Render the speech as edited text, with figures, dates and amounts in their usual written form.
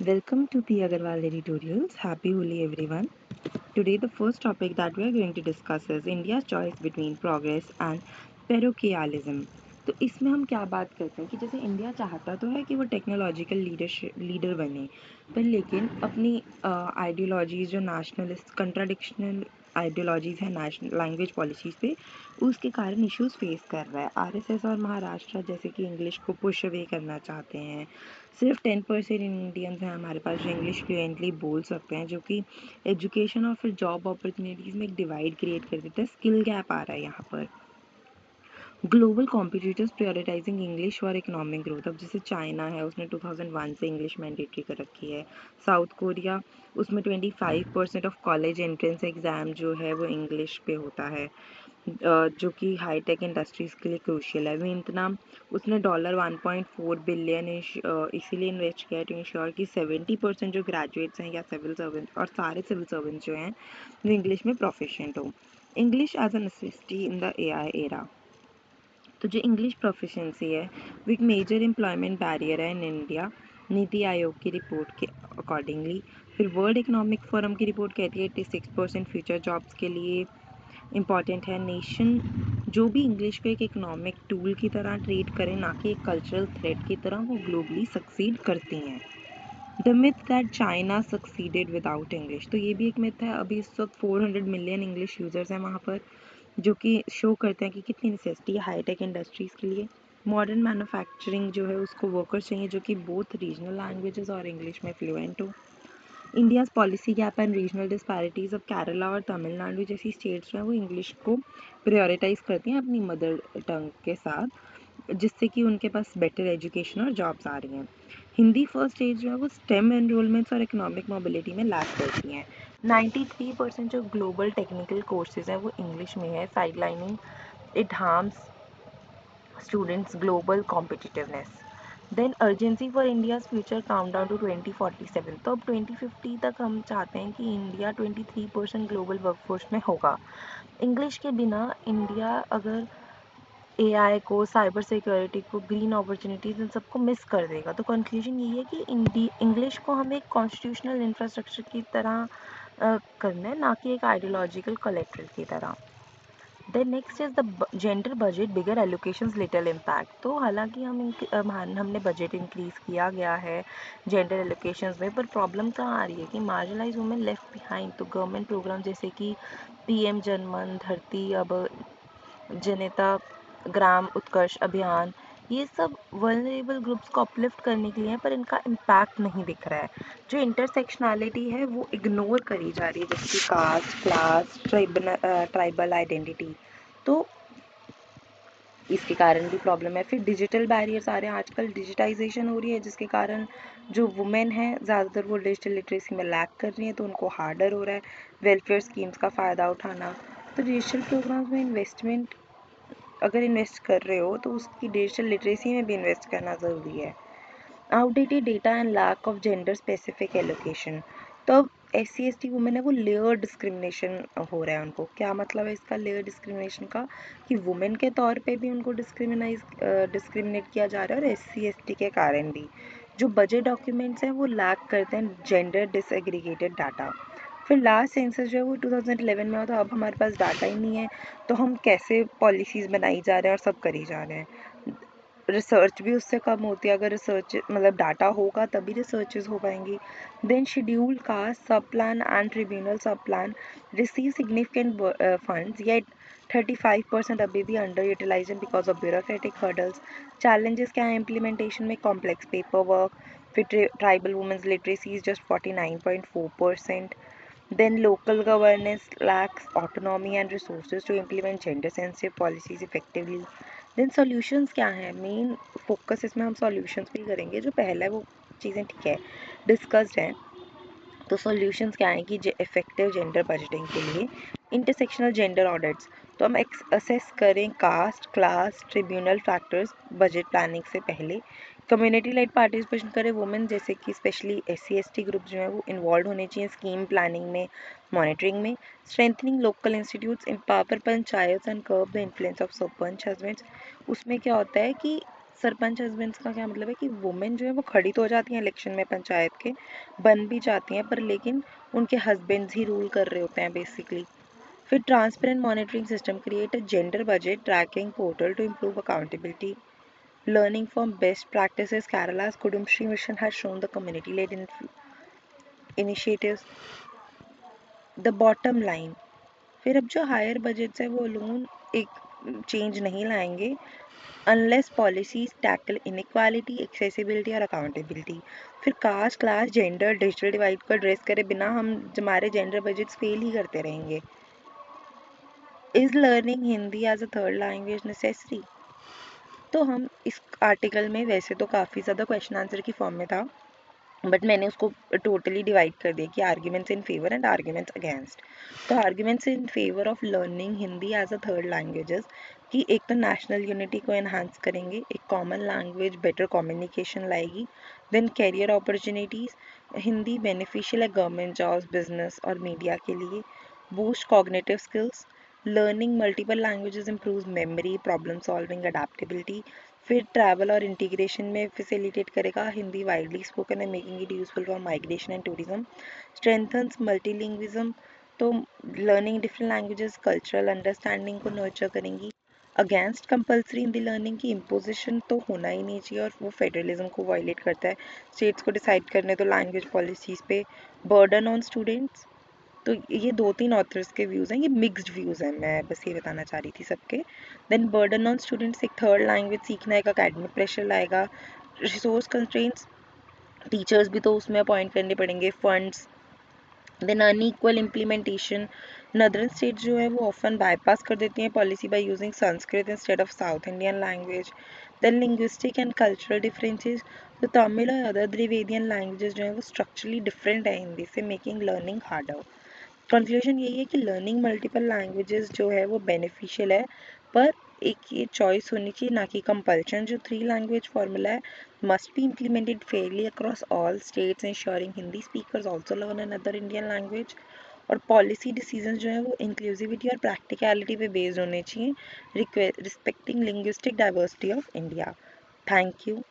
Welcome to the Agarwal editorials. Happy Holi everyone. Today the first topic that we are going to discuss is India's choice between progress and parochialism. तो इसमें हम क्या बात करते हैं कि जैसे इंडिया चाहता तो है कि वो टेक्नोलॉजिकल लीडर बने, पर लेकिन अपनी आइडियोलॉजीज़ जो नेशनलिस्ट कंट्राडिक्शनल आइडियोलॉजीज़ है नेशनल लैंग्वेज पॉलिसीज़ पे, उसके कारण इश्यूज फेस कर रहा है। आरएसएस और महाराष्ट्र जैसे कि इंग्लिश को पुश अवे करना चाहते हैं। सिर्फ 10% इंडियंस हैं हमारे पास जो इंग्लिश फ्लुएंटली बोल सकते हैं, जो कि एजुकेशन और फिर जॉब अपॉर्चुनिटीज़ में एक डिवाइड क्रिएट कर देता है। स्किल गैप आ रहा है यहाँ पर। Global competitors prioritising English for economic growth. अब जैसे चाइना है, उसने 2001 से इंग्लिश मैंडेटरी कर रखी है। साउथ कोरिया, उसमें 25% ऑफ कॉलेज एंट्रेंस एग्ज़ाम जो है वो इंग्लिश पे होता है, जो कि हाईटेक इंडस्ट्रीज़ के लिए क्रूशियल है। वियतनाम, उसने $1.4 बिलियन इसीलिए इन्वेस्ट किया टू इंश्योर कि 70% जो ग्रेजुएट्स हैं या सिविल सर्वेंट और सारे सिविल सर्वेंट जो हैं वो इंग्लिश में प्रोफिशिएंट हो। English as a necessity in the AI era. तो जो इंग्लिश प्रोफिशिएंसी है वो एक मेजर एम्प्लॉयमेंट बैरियर है इन इंडिया, नीति आयोग की रिपोर्ट के अकॉर्डिंगली। फिर वर्ल्ड इकोनॉमिक फोरम की रिपोर्ट कहती है 86% फ्यूचर जॉब्स के लिए इम्पॉर्टेंट है। नेशन जो भी इंग्लिश को एक इकोनॉमिक टूल की तरह ट्रीट करें, ना कि एक कल्चरल थ्रेट की तरह, वो ग्लोबली सक्सीड करती हैं। The myth that China succeeded without English, तो ये भी एक मिथ है। अभी इस वक्त 400 मिलियन इंग्लिश यूज़र्स हैं वहाँ पर, जो कि शो करते हैं कि कितनी नेसेसिटी है हाईटेक इंडस्ट्रीज़ के लिए। मॉडर्न मैन्युफैक्चरिंग जो है उसको वर्कर्स चाहिए जो कि बोथ रीजनल लैंग्वेजेस और इंग्लिश में फ्लुएंट हो। India's policy gap and regional disparities. अब केरला और तमिलनाडु जैसी स्टेट्स जो हैं वो इंग्लिश को प्रायोरिटाइज करती हैं अपनी मदर टंग के साथ, जिससे कि उनके पास बेटर एजुकेशन और जॉब्स आ रही हैं। हिंदी फर्स्ट स्टेज जो है वो स्टेम एनरोलमेंट्स और इकोनॉमिक मोबिलिटी में लैग करती हैं। 93% जो ग्लोबल टेक्निकल कोर्सेज हैं वो इंग्लिश में है। Sidelining it harms students global competitiveness. Then urgency for India's future countdown to 2047। तो अब 2050 तक हम चाहते हैं कि इंडिया 23% ग्लोबल वर्कफोर्स में होगा। इंग्लिश के बिना इंडिया अगर एआई को, साइबर सिक्योरिटी को, ग्रीन अपॉर्चुनिटीज़, इन सबको मिस कर देगा। तो कंक्लूजन ये है कि इंग्लिश को हमें एक कॉन्स्टिट्यूशनल इंफ्रास्ट्रक्चर की तरह करना है, ना कि एक आइडियोलॉजिकल कलेक्ट्रेट की तरह। Then next is the gender budget bigger allocations little impact. तो हालांकि हमने बजट इंक्रीज़ किया गया है जेंडर एलोकेशंस में, पर प्रॉब्लम कहाँ आ रही है कि मार्जिनलाइज वुमेन लेफ्ट बिहाइंड। तो गवर्नमेंट प्रोग्राम जैसे कि पीएम जनमन धरती, अब जनिता ग्राम उत्कर्ष अभियान, ये सब वल्नरेबल ग्रुप्स को अपलिफ्ट करने के लिए हैं, पर इनका इम्पैक्ट नहीं दिख रहा है। जो इंटरसेक्शनैलिटी है वो इग्नोर करी जा रही है, जैसे कि कास्ट, क्लास, ट्राइबल आइडेंटिटी। तो इसके कारण भी प्रॉब्लम है। फिर डिजिटल बैरियर्स आ रहे हैं, आजकल डिजिटाइजेशन हो रही है जिसके कारण जो वुमेन हैं ज़्यादातर वो डिजिटल लिटरेसी में लैक कर रही हैं, तो उनको हार्डर हो रहा है वेलफेयर स्कीम्स का फ़ायदा उठाना। तो डिजिटल प्रोग्राम्स में इन्वेस्टमेंट अगर इन्वेस्ट कर रहे हो तो उसकी डिजिटल लिटरेसी में भी इन्वेस्ट करना ज़रूरी है। Outdated data and lack of gender specific allocation. तो अब SC ST वुमेन है वो लेयर डिस्क्रिमिनेशन हो रहा है उनको। क्या मतलब है इसका लेयर डिस्क्रिमिनेशन का? कि वुमेन के तौर पे भी उनको डिस्क्रिमिनेट किया जा रहा है, और SC ST के कारण भी। जो बजट डॉक्यूमेंट्स हैं वो लैक करते हैं जेंडर डिसएग्रीगेटेड डाटा। फिर लास्ट सेंसस जो है वो 2011 में हुआ था, अब हमारे पास डाटा ही नहीं है, तो हम कैसे पॉलिसीज़ बनाई जा रहे हैं और सब करी जा रहे हैं। रिसर्च भी उससे कम होती है। अगर रिसर्च मतलब डाटा होगा तभी रिसर्चेज हो पाएंगी। Then scheduled caste sub plan and tribunal sub plan receive significant funds, yet 35% अभी भी under utilisation because of bureaucratic hurdles. Challenges क्या है इम्प्लीमेंटेशन में? Complex paper work. फिर tribal women's literacy is just 49.4%. Then local governance lacks autonomy and resources to implement gender sensitive policies effectively. Then solutions क्या हैं? Main focus इसमें हम solutions पे ही करेंगे। जो पहला है वो चीज़ें ठीक है डिस्कस्ड हैं, तो सॉल्यूशंस क्या हैं कि इफेक्टिव जेंडर बजटिंग के लिए इंटरसेक्शनल जेंडर ऑडिट्स। तो हम असेस करें caste, class, tribunal factors budget planning से पहले। कम्युनिटी लेड पार्टिसिपेशन करें वुमेन, जैसे कि स्पेशली SC ST ग्रुप जो है वो इन्वॉल्व होने चाहिए स्कीम प्लानिंग में, मॉनिटरिंग में। Strengthening local institutes, empower panchayat and curb the influence of sarpanch husbands. उसमें क्या होता है कि सरपंच हस्बैंड्स का क्या मतलब है कि वुमेन जो है वो खड़ी तो हो जाती हैं इलेक्शन में पंचायत के, बन भी जाती हैं, पर लेकिन उनके हस्बैंड्स ही रूल कर रहे होते हैं बेसिकली। फिर transparent monitoring system, create a gender budget tracking portal to improve accountability, learning from best practices. Kerala's Kudumshri mission has shown the community-led initiatives. The bottom line, फिर अब जो हायर बजट्स है वो लोन एक change नहीं लाएंगे unless policies tackle inequality, accessibility और accountability. फिर caste, class, gender, digital divide को एड्रेस करे बिना हम हमारे जेंडर बजट्स फेल ही करते रहेंगे। Is learning Hindi as a third language necessary? तो हम इस आर्टिकल में वैसे तो काफ़ी ज़्यादा क्वेश्चन आंसर की फॉर्म में था, बट मैंने उसको टोटली डिवाइड कर दिया कि arguments in favour and arguments against. तो arguments in favour of learning Hindi as a third languages, कि एक तो नेशनल यूनिटी को एनहांस करेंगे, एक कॉमन लैंग्वेज बेटर कम्युनिकेशन लाएगी, then career opportunities, Hindi beneficial है गवर्नमेंट जॉब्स, बिजनेस और मीडिया के लिए, boost cognitive skills, learning multiple languages improves memory, problem solving, adaptability. फिर ट्रैवल और इंटीग्रेशन में फैसिलिटेट करेगा, हिंदी वाइडली स्पोकन है making it useful for migration and tourism, strengthens multilingualism, तो learning different languages cultural understanding को nurture करेंगी। Against compulsory Hindi learning की imposition तो होना ही नहीं चाहिए और वो फेडरलिज्म को वायलेट करता है, स्टेट्स को डिसाइड करने तो लैंग्वेज पॉलिसीज़ पे, बर्डन ऑन स्टूडेंट्स। तो ये 2-3 ऑथर्स के व्यूज़ हैं, ये मिक्स्ड व्यूज़ हैं, मैं बस ये बताना चाह रही थी सबके। देन बर्डन ऑन स्टूडेंट्स, एक थर्ड लैंग्वेज सीखना, एक अकेडमिक प्रेशर लाएगा, रिसोर्स कंस्ट्रेंट्स, टीचर्स भी तो उसमें अपॉइंट करने पड़ेंगे, funds, then unequal implementation, northern state जो है वो ऑफन बाईपास कर देती हैं policy by using Sanskrit instead of south Indian language, then linguistic and cultural differences, तो तमिल और अदर द्रिवेदियन लैंग्वेजेस जो है वो स्ट्रक्चरली डिफरेंट है हिंदी से, मेकिंग लर्निंग हार्डर। कंक्लूजन यही है कि लर्निंग मल्टीपल लैंग्वेजेस जो है वो बेनिफिशियल है, पर एक ये चॉइस होनी चाहिए ना कि कंपल्शन। जो 3 लैंग्वेज फार्मूला है must be implemented Fairlie across all states ensuring Hindi speakers also learn another Indian language. और पॉलिसी डिसीजन जो है वो इंक्लूसिविटी और प्रैक्टिकलिटी पे बेस्ड होने चाहिए, respecting linguistic diversity of India. Thank you.